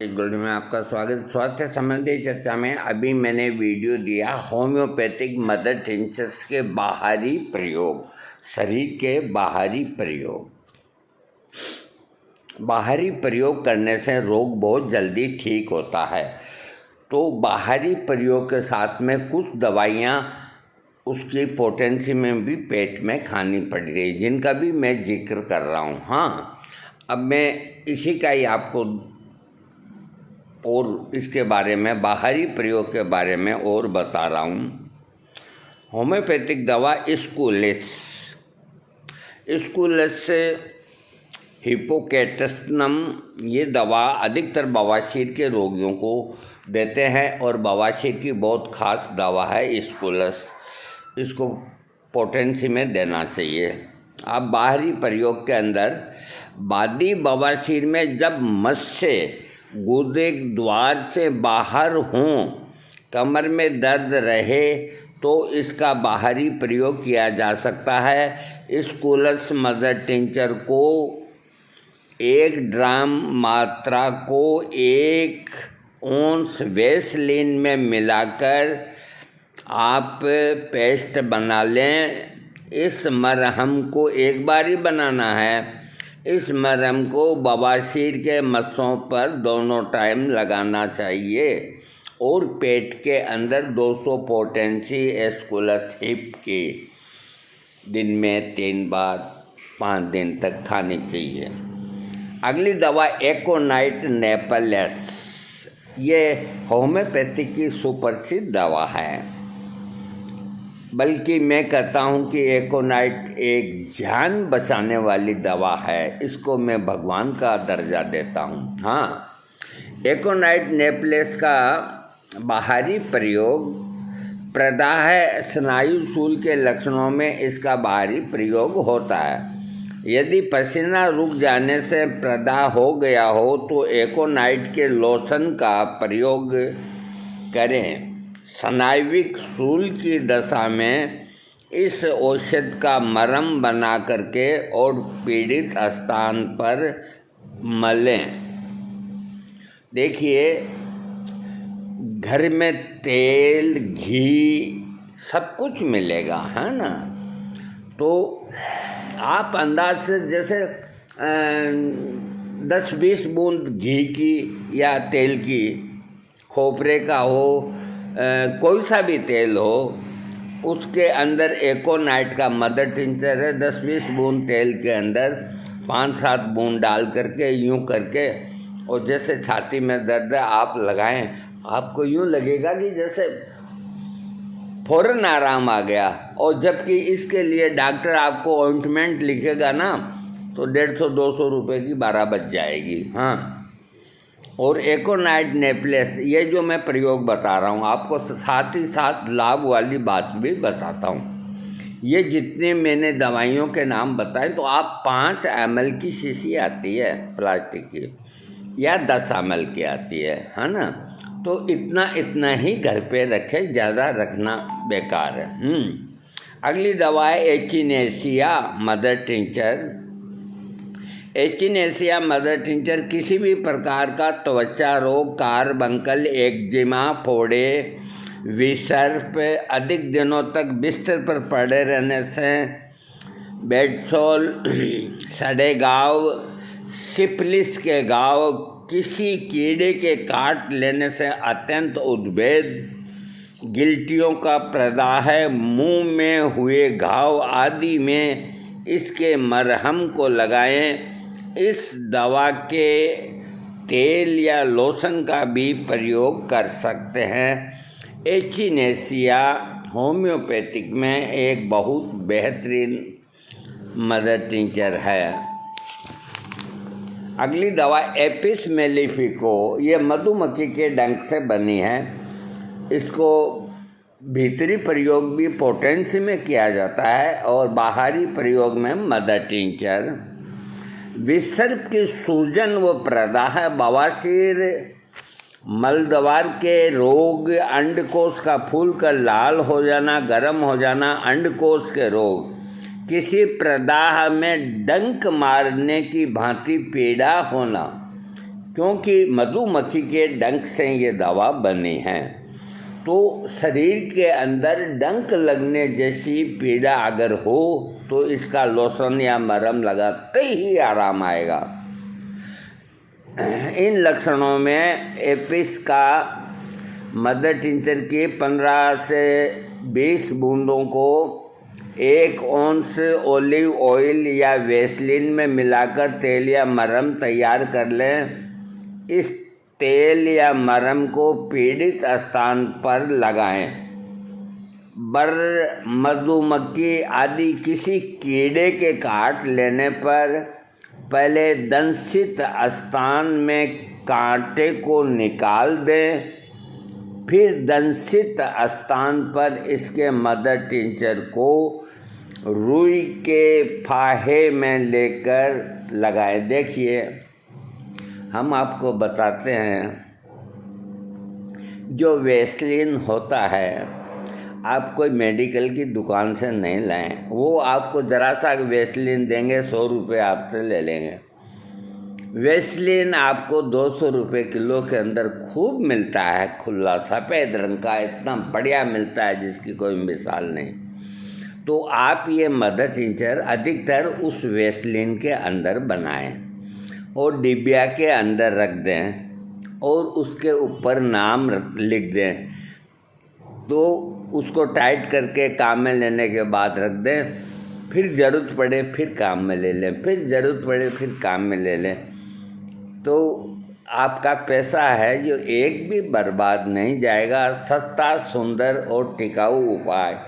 Good में आपका स्वागत। स्वास्थ्य संबंधी चर्चा में अभी मैंने वीडियो दिया होम्योपैथिक मदर टिंचर्स के बाहरी प्रयोग, शरीर के बाहरी प्रयोग करने से रोग बहुत जल्दी ठीक होता है। तो बाहरी प्रयोग के साथ में कुछ दवाइयाँ उसकी पोटेंसी में भी पेट में खानी पड़ रही, जिनका भी मैं जिक्र कर रहा हूँ। हाँ, अब मैं इसी का ही आपको और इसके बारे में, बाहरी प्रयोग के बारे में और बता रहा हूँ। होम्योपैथिक दवा स्कूलेस से हिपोकैटस्टम, ये दवा अधिकतर बवासीर के रोगियों को देते हैं और बवासीर की बहुत खास दवा है स्कूलेस। इसको पोटेंसी में देना चाहिए। अब बाहरी प्रयोग के अंदर बादी बवासीर में जब मस्से गुर्दे द्वार से बाहर हों, कमर में दर्द रहे, तो इसका बाहरी प्रयोग किया जा सकता है। स्कूलेस मदर टिंचर को 1 ड्राम मात्रा को 1 ओंस वैसलीन में मिलाकर आप पेस्ट बना लें। इस मरहम को एक बार ही बनाना है। इस मरहम को बवासीर के मस्सों पर दोनों टाइम लगाना चाहिए और पेट के अंदर 200 पोटेंसी स्कूलेस हिप की दिन में 3 बार 5 दिन तक खानी चाहिए। अगली दवा एकोनाइट नेपलेस, ये होम्योपैथिक की सुप्रसिद्ध दवा है। बल्कि मैं कहता हूँ कि एकोनाइट एक जान बचाने वाली दवा है। इसको मैं भगवान का दर्जा देता हूँ। हाँ, एकोनाइट नेपलेस का बाहरी प्रयोग प्रदाह स्नायु शूल के लक्षणों में इसका बाहरी प्रयोग होता है। यदि पसीना रुक जाने से प्रदाह हो गया हो तो एकोनाइट के लोशन का प्रयोग करें। स्नायुविक शूल की दशा में इस औषध का मरहम बना करके और पीड़ित स्थान पर मलें। देखिए, घर में तेल, घी सब कुछ मिलेगा, है ना। तो आप अंदाज से जैसे 10-20 बूंद घी की या तेल की, खोपरे का हो, कोई सा भी तेल हो, उसके अंदर एकोनाइट का मदर टिंचर है, 10-20 बूंद तेल के अंदर 5-7 बूंद डाल करके यूं करके, और जैसे छाती में दर्द है आप लगाएं, आपको यूं लगेगा कि जैसे फौरन आराम आ गया। और जबकि इसके लिए डॉक्टर आपको ऑइंटमेंट लिखेगा ना, तो 150-200 रुपये की 12 बच जाएगी। हाँ, और एकोनाइट नेपलेस, ये जो मैं प्रयोग बता रहा हूँ आपको, साथ ही साथ लाभ वाली बात भी बताता हूँ। ये जितने मैंने दवाइयों के नाम बताए, तो आप 5 ml की शीशी आती है प्लास्टिक की, या 10 ml की आती है ना। तो इतना ही घर पे रखें, ज़्यादा रखना बेकार है। अगली दवा है एचिनेसिया मदर टिंचर। एचिनेसिया मदर टिंचर किसी भी प्रकार का त्वचा रोग, कार्बंकल, एक्जिमा, फोड़े, विसर्प, अधिक दिनों तक बिस्तर पर पड़े रहने से, बेडसोल, सड़े घाव, सिफिलिस के घाव, किसी कीड़े के काट लेने से अत्यंत उद्वेद, गिल्टियों का प्रदाह, मुंह में हुए घाव आदि में इसके मरहम को लगाएं। इस दवा के तेल या लोशन का भी प्रयोग कर सकते हैं। एचिनेसिया होम्योपैथिक में एक बहुत बेहतरीन मदर टिंचर है। अगली दवा एपिस मेलिफिको, ये मधुमक्खी के डंक से बनी है। इसको भीतरी प्रयोग भी पोटेंसी में किया जाता है और बाहरी प्रयोग में मदर टिंचर। विसर्प की सूजन व प्रदाह, बवासीर, मलद्वार के रोग, अंडकोश का फूलकर लाल हो जाना, गर्म हो जाना, अंडकोश के रोग, किसी प्रदाह में डंक मारने की भांति पीड़ा होना, क्योंकि मधुमक्खी के डंक से ये दवा बनी है। तो शरीर के अंदर डंक लगने जैसी पीड़ा अगर हो तो इसका लोशन या मरहम लगाते ही आराम आएगा। इन लक्षणों में एपिस का मदर टिंचर की 15 से 20 बूंदों को 1 औंस ओलिव ऑयल या वेसलिन में मिलाकर तेल या मरहम तैयार कर लें। इस तेल या मरहम को पीड़ित स्थान पर लगाएं। बर, मधुमक्खी आदि किसी कीड़े के काट लेने पर पहले दंशित स्थान में कांटे को निकाल दें, फिर दंशित स्थान पर इसके मदर टिंचर को रुई के फाहे में लेकर लगाएं। देखिए, हम आपको बताते हैं, जो वेसलिन होता है आप कोई मेडिकल की दुकान से नहीं लाएं। वो आपको ज़रा सा वेसलिन देंगे, 100 रुपये आपसे ले लेंगे। वेसलिन आपको 200 रुपये किलो के अंदर खूब मिलता है, खुला सफ़ेद रंग का, इतना बढ़िया मिलता है जिसकी कोई मिसाल नहीं। तो आप ये मदर टिंचर अधिकतर उस वेसलिन के अंदर बनाएं और डिबिया के अंदर रख दें और उसके ऊपर नाम लिख दें। तो उसको टाइट करके काम में लेने के बाद रख दें, फिर ज़रूरत पड़े फिर काम में ले लें, फिर ज़रूरत पड़े फिर काम में ले लें। तो आपका पैसा है जो एक भी बर्बाद नहीं जाएगा। सस्ता, सुंदर और टिकाऊ उपाय।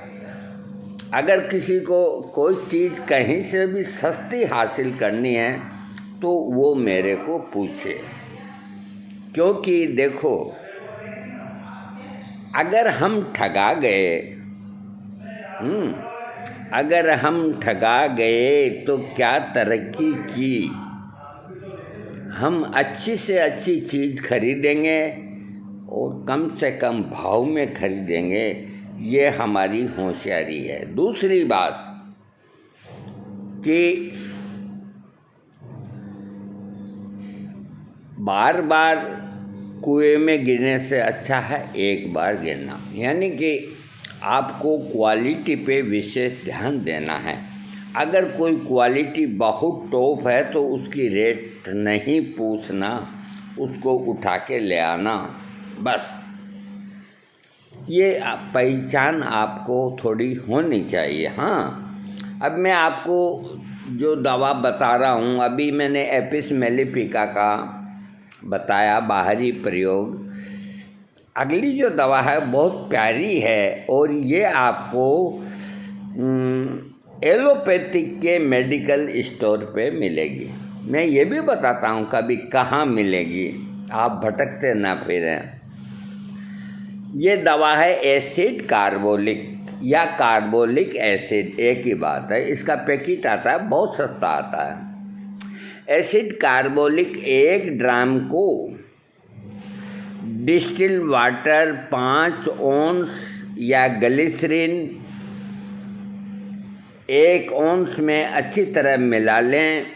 अगर किसी को कोई चीज़ कहीं से भी सस्ती हासिल करनी है तो वो मेरे को पूछे, क्योंकि देखो, अगर हम ठगा गए अगर हम ठगा गए तो क्या तरक्की की। हम अच्छी से अच्छी चीज़ खरीदेंगे और कम से कम भाव में खरीदेंगे, ये हमारी होशियारी है। दूसरी बात कि बार बार कुएं में गिरने से अच्छा है एक बार गिरना। यानी कि आपको क्वालिटी पे विशेष ध्यान देना है। अगर कोई क्वालिटी बहुत टॉप है तो उसकी रेट नहीं पूछना, उसको उठा के ले आना, बस। ये पहचान आपको थोड़ी होनी चाहिए। हाँ, अब मैं आपको जो दवा बता रहा हूँ, अभी मैंने एपिस मेलिफिका का बताया बाहरी प्रयोग। अगली जो दवा है बहुत प्यारी है और ये आपको एलोपैथिक के मेडिकल स्टोर पे मिलेगी। मैं ये भी बताता हूँ कभी कहाँ मिलेगी, आप भटकते ना फिरें। ये दवा है एसिड कार्बोलिक या कार्बोलिक एसिड, एक ही बात है। इसका पैकेट आता है, बहुत सस्ता आता है। एसिड कार्बोलिक 1 ड्राम को डिस्टिल वाटर 5 औंस या ग्लिसरीन 1 औंस में अच्छी तरह मिला लें।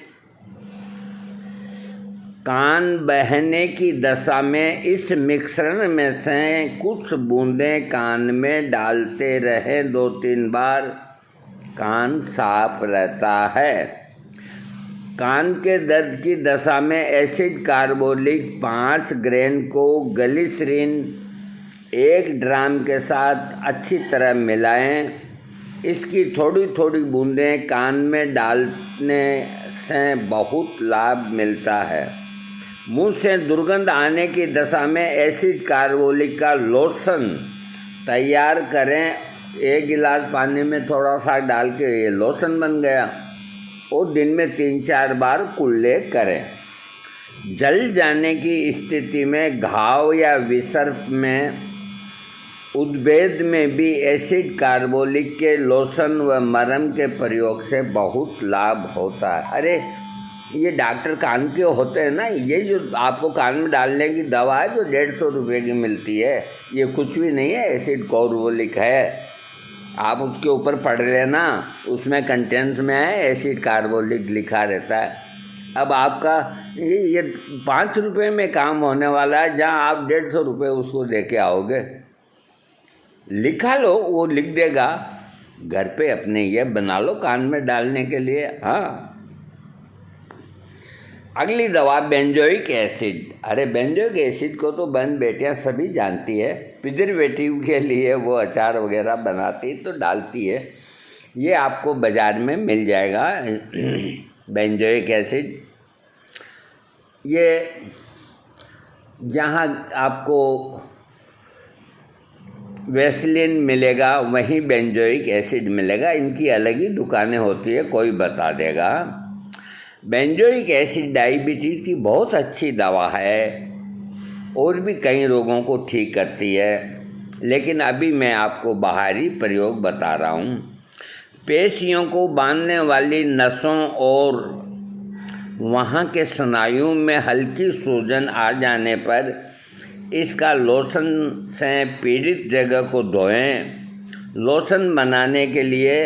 कान बहने की दशा में इस मिश्रण में से कुछ बूंदें कान में डालते रहें 2-3 बार, कान साफ रहता है। कान के दर्द की दशा में एसिड कार्बोलिक 5 ग्रेन को ग्लिसरीन 1 ड्राम के साथ अच्छी तरह मिलाएं। इसकी थोड़ी थोड़ी बूंदें कान में डालने से बहुत लाभ मिलता है। मुंह से दुर्गंध आने की दशा में एसिड कार्बोलिक का लोशन तैयार करें। 1 गिलास पानी में थोड़ा सा डाल के ये लोशन बन गया और दिन में 3-4 बार कुल्ले करें। जल जाने की स्थिति में, घाव या विसर्प में, उद्भेद में भी एसिड कार्बोलिक के लोशन व मरहम के प्रयोग से बहुत लाभ होता है। अरे ये डॉक्टर कान के होते हैं ना, ये जो आपको कान में डालने की दवा है जो 150 रुपये की मिलती है, ये कुछ भी नहीं है, एसिड कार्बोलिक है। आप उसके ऊपर पढ़ लेना, उसमें कंटेंट्स में है एसिड कार्बोलिक लिखा रहता है। अब आपका ये 5 रुपये में काम होने वाला है, जहाँ आप 150 रुपये उसको दे के आओगे। लिखा लो, वो लिख देगा, घर पे अपने ये बना लो कान में डालने के लिए। हाँ, अगली दवा बेंजोइक एसिड। अरे बेंजोइक एसिड को तो बहन बेटियां सभी जानती है, प्रिजर्वेटिव के लिए वो अचार वगैरह बनाती तो डालती है। ये आपको बाज़ार में मिल जाएगा बेंजोइक एसिड। ये जहाँ आपको वैसलीन मिलेगा वहीं बेंजोइक एसिड मिलेगा, इनकी अलग ही दुकानें होती है, कोई बता देगा। बेंजोइक एसिड डायबिटीज़ की बहुत अच्छी दवा है और भी कई रोगों को ठीक करती है, लेकिन अभी मैं आपको बाहरी प्रयोग बता रहा हूँ। पेशियों को बांधने वाली नसों और वहाँ के स्नायुओं में हल्की सूजन आ जाने पर इसका लोशन से पीड़ित जगह को धोएं। लोशन बनाने के लिए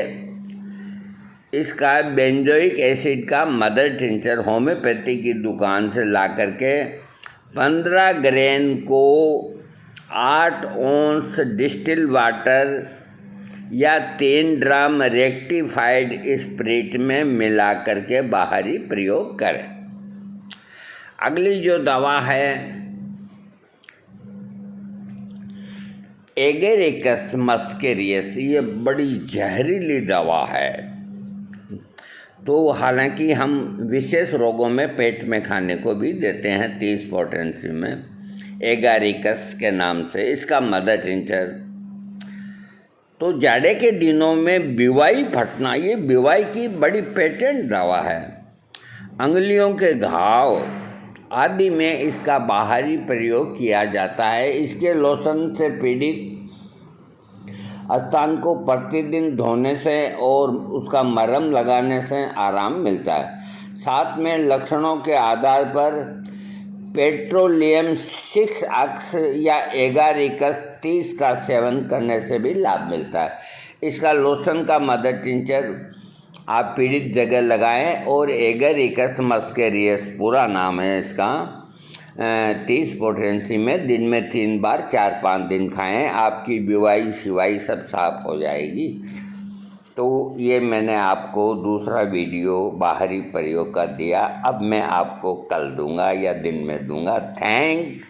इसका बेंजोइक एसिड का मदर टिंचर होम्योपैथी की दुकान से ला करके 15 ग्रेन को 8 ओंस डिस्टिल वाटर या 3 ड्राम रेक्टिफाइड स्पिरिट में मिला करके बाहरी प्रयोग करें। अगली जो दवा है एगेरिकस मस्केरियस, ये बड़ी जहरीली दवा है। तो हालांकि हम विशेष रोगों में पेट में खाने को भी देते हैं 30 पोटेंसी में, एगारिकस के नाम से इसका मदर टिंचर। तो जाड़े के दिनों में बीवाई फटना, ये बीवाई की बड़ी पेटेंट दवा है। अंगुलियों के घाव आदि में इसका बाहरी प्रयोग किया जाता है। इसके लोशन से पीड़ित स्थान को प्रतिदिन धोने से और उसका मरहम लगाने से आराम मिलता है। साथ में लक्षणों के आधार पर पेट्रोलियम 6 अक्स या एगारिकस 30 का सेवन करने से भी लाभ मिलता है। इसका लोशन का मदर टिंचर आप पीड़ित जगह लगाएं और एगेरिकस मस्केरियस पूरा नाम है इसका, 30 पोटेंसी में दिन में 3 बार 4-5 दिन खाएं, आपकी बीवाई शिवाई सब साफ हो जाएगी। तो ये मैंने आपको दूसरा वीडियो बाहरी प्रयोग का दिया, अब मैं आपको कल दूंगा या दिन में दूंगा। थैंक्स।